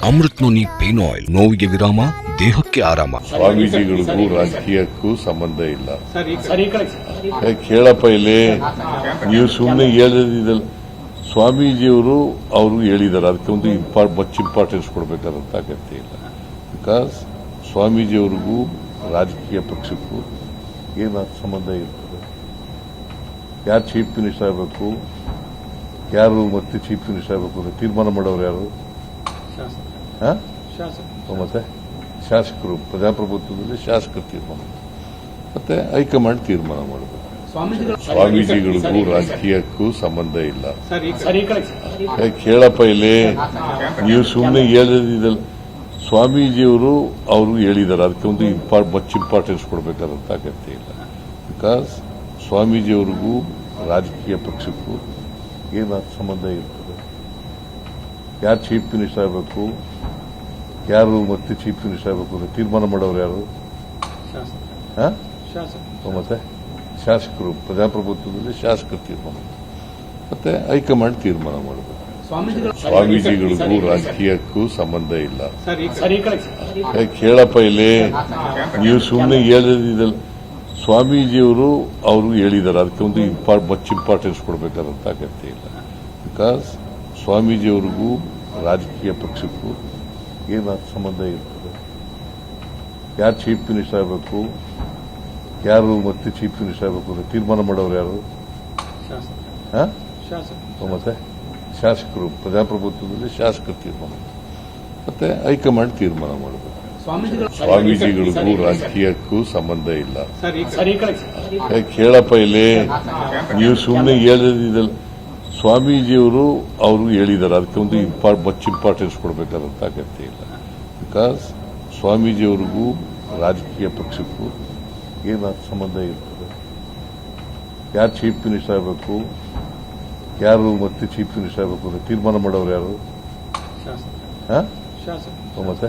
Amrit noni pain oil, ನೋವಿಗೆ ವಿರಾಮ, ದೇಹಕ್ಕೆ ಆರಾಮ. ಸ್ವಾಮೀಜಿಗಳಿಗೂ ರಾಜಕೀಯಕ್ಕೂ ಸಂಬಂಧ ಇಲ್ಲ. ಕೇಳಪ್ಪ ಇಲ್ಲಿ, ನೀವು ಸುಮ್ಮನೆ ಹೇಳಿದಿಲ್ಲ. ಸ್ವಾಮೀಜಿಯವರು ಹೇಳಿದ್ದಾರೆ, ಅದಕ್ಕೆ ಒಂದು ಮಚ್ ಇಂಪಾರ್ಟೆನ್ಸ್ ಕೊಡಬೇಕಾದಂತ ಅಗತ್ಯ ಇಲ್ಲ. ಬಿಕಾಸ್ ಸ್ವಾಮೀಜಿಯವ್ರಿಗೂ ರಾಜಕೀಯ ಪಕ್ಷಕ್ಕೂ ಏನು ಸಂಬಂಧ ಇರ್ತದೆ? ಯಾರು ಚೀಫ್ ಮಿನಿಸ್ಟರ್ ಆಗಬೇಕು, ಯಾರು ಮತ್ತೆ ಚೀಫ್ ಮಿನಿಸ್ಟರ್ ಆಗಬೇಕು ಅಂತ ತೀರ್ಮಾನ ಮಾಡೋರು ಯಾರು? ಮತ್ತೆ ಶಾಸಕರು. ಪ್ರಜಾಪ್ರಭುತ್ವದಲ್ಲಿ ಶಾಸಕರು ತೀರ್ಮಾನ, ಮತ್ತೆ ಹೈಕಮಾಂಡ್ ತೀರ್ಮಾನ ಮಾಡಬೇಕು. ಸ್ವಾಮೀಜಿಗಳಿಗೂ ರಾಜಕೀಯಕ್ಕೂ ಸಂಬಂಧ ಇಲ್ಲ. ಕೇಳಪ್ಪ ಇಲ್ಲಿ, ನೀವು ಸುಮ್ಮನೆ ಹೇಳಿದಿಲ್ಲ. ಸ್ವಾಮೀಜಿಯವರು ಹೇಳಿದ್ದಾರೆ, ಅದಕ್ಕೆ ಒಂದು ಮಚ್ ಇಂಪಾರ್ಟೆನ್ಸ್ ಕೊಡಬೇಕಾದಂತ ಅಗತ್ಯ ಇಲ್ಲ. ಬಿಕಾಸ್ ಸ್ವಾಮೀಜಿಯವ್ರಿಗೂ ರಾಜಕೀಯ ಪಕ್ಷಕ್ಕೂ ಏನು ಸಂಬಂಧ ಇರ್ತದೆ? ಯಾರು ಚೀಫ್ ಮಿನಿಸ್ಟರ್ ಆಗಬೇಕು, ಯಾರು ಮತ್ತೆ ಚೀಫ್ ಮಿನಿಸ್ಟರ್ ಆಗಬೇಕು ಅಂತ ತೀರ್ಮಾನ ಮಾಡೋರು ಯಾರು? ಮತ್ತೆ ಶಾಸಕರು. ಪ್ರಜಾಪ್ರಭುತ್ವದಲ್ಲಿ ಶಾಸಕರು ತೀರ್ಮಾನ, ಮತ್ತೆ ಹೈಕಮಾಂಡ್ ತೀರ್ಮಾನ ಮಾಡಬೇಕು. ಸ್ವಾಮೀಜಿಗಳಿಗೂ ರಾಜಕೀಯಕ್ಕೂ ಸಂಬಂಧ ಇಲ್ಲ. ಕೇಳಪ್ಪ ಇಲ್ಲಿ, ನೀವು ಸುಮ್ಮನೆ ಹೇಳಿದಿಲ್ಲ. ಸ್ವಾಮೀಜಿಯವರು ಹೇಳಿದ್ದಾರೆ, ಅದಕ್ಕೆ ಒಂದು ಮಚ್ ಇಂಪಾರ್ಟೆನ್ಸ್ ಕೊಡಬೇಕಾದಂತ ಅಗತ್ಯ ಇಲ್ಲ. ಬಿಕಾಸ್ ಸ್ವಾಮೀಜಿಯವ್ರಿಗೂ ರಾಜಕೀಯ ಪಕ್ಷಕ್ಕೂ ಏನು ಸಂಬಂಧ ಇರ್ತದೆ? ಯಾರು ಚೀಫ್ ಮಿನಿಸ್ಟರ್ ಆಗಬೇಕು, ಯಾರು ಮತ್ತೆ ಚೀಫ್ ಮಿನಿಸ್ಟರ್ ಆಗಬೇಕು ಅಂತ ತೀರ್ಮಾನ ಮಾಡೋರು ಯಾರು? ಮತ್ತೆ ಶಾಸಕರು. ಪ್ರಜಾಪ್ರಭುತ್ವದಲ್ಲಿ ಶಾಸಕರು ತೀರ್ಮಾನ, ಮತ್ತೆ ಹೈಕಮಾಂಡ್ ತೀರ್ಮಾನ ಮಾಡಬೇಕು. ಸ್ವಾಮೀಜಿಗಳಿಗೂ ರಾಜಕೀಯಕ್ಕೂ ಸಂಬಂಧ ಇಲ್ಲ. ಕೇಳಪ್ಪ ಇಲ್ಲಿ, ನೀವು ಸುಮ್ಮನೆ ಹೇಳಿದಿಲ್ಲ. ಸ್ವಾಮೀಜಿಯವರು ಹೇಳಿದ್ದಾರೆ, ಅದಕ್ಕೆ ಒಂದು ಮಚ್ ಇಂಪಾರ್ಟೆನ್ಸ್ ಕೊಡಬೇಕಾದಂತ ಅಗತ್ಯ ಇಲ್ಲ. ಬಿಕಾಸ್ ಸ್ವಾಮೀಜಿಯವ್ರಿಗೂ ರಾಜಕೀಯ ಪಕ್ಷಕ್ಕೂ ಏನು ಸಂಬಂಧ ಇರ್ತದೆ? ಯಾರು ಚೀಫ್ ಮಿನಿಸ್ಟರ್ ಆಗಬೇಕು, ಯಾರು ಮತ್ತೆ ಚೀಫ್ ಮಿನಿಸ್ಟರ್ ಆಗಬೇಕು ಅಂತ ತೀರ್ಮಾನ ಮಾಡೋರು ಯಾರು? ಮತ್ತೆ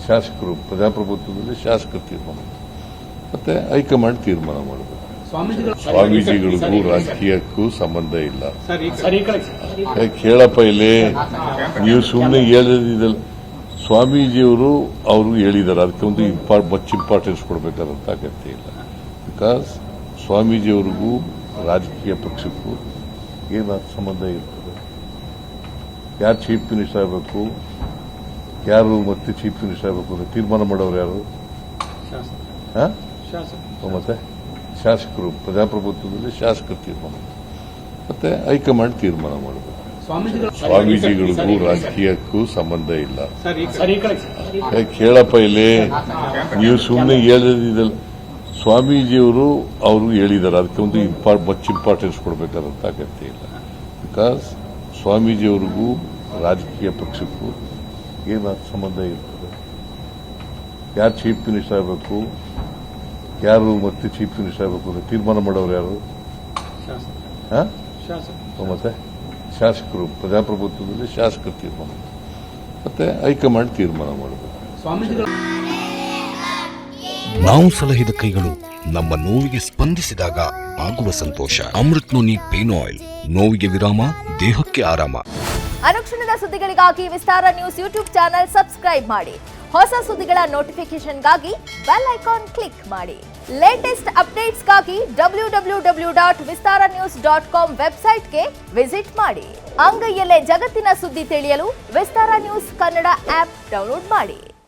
ಶಾಸಕರು. ಪ್ರಜಾಪ್ರಭುತ್ವದಲ್ಲಿ ಶಾಸಕರು ತೀರ್ಮಾನ, ಮತ್ತೆ ಹೈಕಮಾಂಡ್ ತೀರ್ಮಾನ ಮಾಡಬೇಕು. ಸ್ವಾಮೀಜಿಗಳಿಗೂ ರಾಜಕೀಯಕ್ಕೂ ಸಂಬಂಧ ಇಲ್ಲ. ಕೇಳಪ್ಪ ಇಲ್ಲಿ, ನೀವು ಸುಮ್ಮನೆ ಹೇಳಿದಿಲ್ಲ. ಸ್ವಾಮೀಜಿಯವರು ಹೇಳಿದ್ದಾರೆ, ಅದಕ್ಕೆ ಒಂದು ಮಚ್ ಇಂಪಾರ್ಟೆನ್ಸ್ ಕೊಡಬೇಕಾದಂತ ಅಗತ್ಯ ಇಲ್ಲ. ಬಿಕಾಸ್ ಸ್ವಾಮೀಜಿಯವ್ರಿಗೂ ರಾಜಕೀಯ ಪಕ್ಷಕ್ಕೂ ಏನು ಸಂಬಂಧ ಇರ್ತದೆ? ಯಾರು ಚೀಫ್ ಮಿನಿಸ್ಟರ್ ಆಗಬೇಕು, ಯಾರು ಮತ್ತೆ ಚೀಫ್ ಮಿನಿಸ್ಟರ್ ಆಗಬೇಕು ಅಂತ ತೀರ್ಮಾನ ಮಾಡೋರು ಯಾರು? ಮತ್ತೆ ಶಾಸಕರು. ಪ್ರಜಾಪ್ರಭುತ್ವದಲ್ಲಿ ಶಾಸಕರು ತೀರ್ಮಾನ, ಮತ್ತೆ ಹೈಕಮಾಂಡ್ ತೀರ್ಮಾನ ಮಾಡಬೇಕು. ಸ್ವಾಮೀಜಿಗಳಿಗೂ ರಾಜಕೀಯಕ್ಕೂ ಸಂಬಂಧ ಇಲ್ಲ. ಕೇಳಪ್ಪ ಇಲ್ಲಿ, ನೀವು ಸುಮ್ಮನೆ ಹೇಳಿದಿಲ್ಲ. ಸ್ವಾಮೀಜಿಯವರು ಹೇಳಿದ್ದಾರೆ, ಅದಕ್ಕೆ ಒಂದು ಮಚ್ ಇಂಪಾರ್ಟೆನ್ಸ್ ಕೊಡಬೇಕಾದಂತ ಅಗತ್ಯ ಇಲ್ಲ. ಬಿಕಾಸ್ ಸ್ವಾಮೀಜಿಯವ್ರಿಗೂ ರಾಜಕೀಯ ಪಕ್ಷಕ್ಕೂ ಏನು ಸಂಬಂಧ ಇರ್ತದೆ? ಯಾರು ಚೀಫ್ ಮಿನಿಸ್ಟರ್ ಆಗಬೇಕು, ಯಾರು ಮತ್ತೆ ಚೀಫ್ ಮಿನಿಸ್ಟರ್ ಆಗಬೇಕು ಅಂತ ತೀರ್ಮಾನ ಮಾಡೋರು ಯಾರು? ಮತ್ತೆ ಶಾಸಕರು. ಪ್ರಜಾಪ್ರಭುತ್ವದಲ್ಲಿ ಶಾಸಕರು ತೀರ್ಮಾನ, ಮತ್ತೆ ಹೈಕಮಾಂಡ್ ತೀರ್ಮಾನ ಮಾಡಬೇಕು. ನಾವು ಸಲಹಿದ ಕೈಗಳು ನಮ್ಮ ನೋವಿಗೆ ಸ್ಪಂದಿಸಿದಾಗ ಆಗುವ ಸಂತೋಷ. ಅಮೃತ್ ನೋನಿ ಪೇನ್ ಆಯಿಲ್, ನೋವಿಗೆ ವಿರಾಮ, ದೇಹಕ್ಕೆ ಆರಾಮ. ಅನುಕ್ಷಣದ ಸುದ್ದಿಗಳಿಗಾಗಿ ವಿಸ್ತಾರ ನ್ಯೂಸ್ ಯೂಟ್ಯೂಬ್ ಚಾನೆಲ್ ಸಬ್ಸ್ಕ್ರೈಬ್ ಮಾಡಿ. ಹೊಸ ಸುದ್ದಿಗಳ ನೋಟಿಫಿಕೇಶನ್ಗಾಗಿ ಬೆಲ್ ಐಕಾನ್ ಕ್ಲಿಕ್ ಮಾಡಿ. ಲೇಟೆಸ್ಟ್ ಅಪ್ಡೇಟ್ಸ್ಗಾಗಿ www.vistaranews.com ವೆಬ್ಸೈಟ್ಗೆ ವಿಸಿಟ್ ಮಾಡಿ. ಅಂಗೈಯಲ್ಲೇ ಜಗತ್ತಿನ ಸುದ್ದಿ ತಿಳಿಯಲು ವಿಸ್ತಾರ ನ್ಯೂಸ್ ಕನ್ನಡ ಆಪ್ ಡೌನ್ಲೋಡ್ ಮಾಡಿ.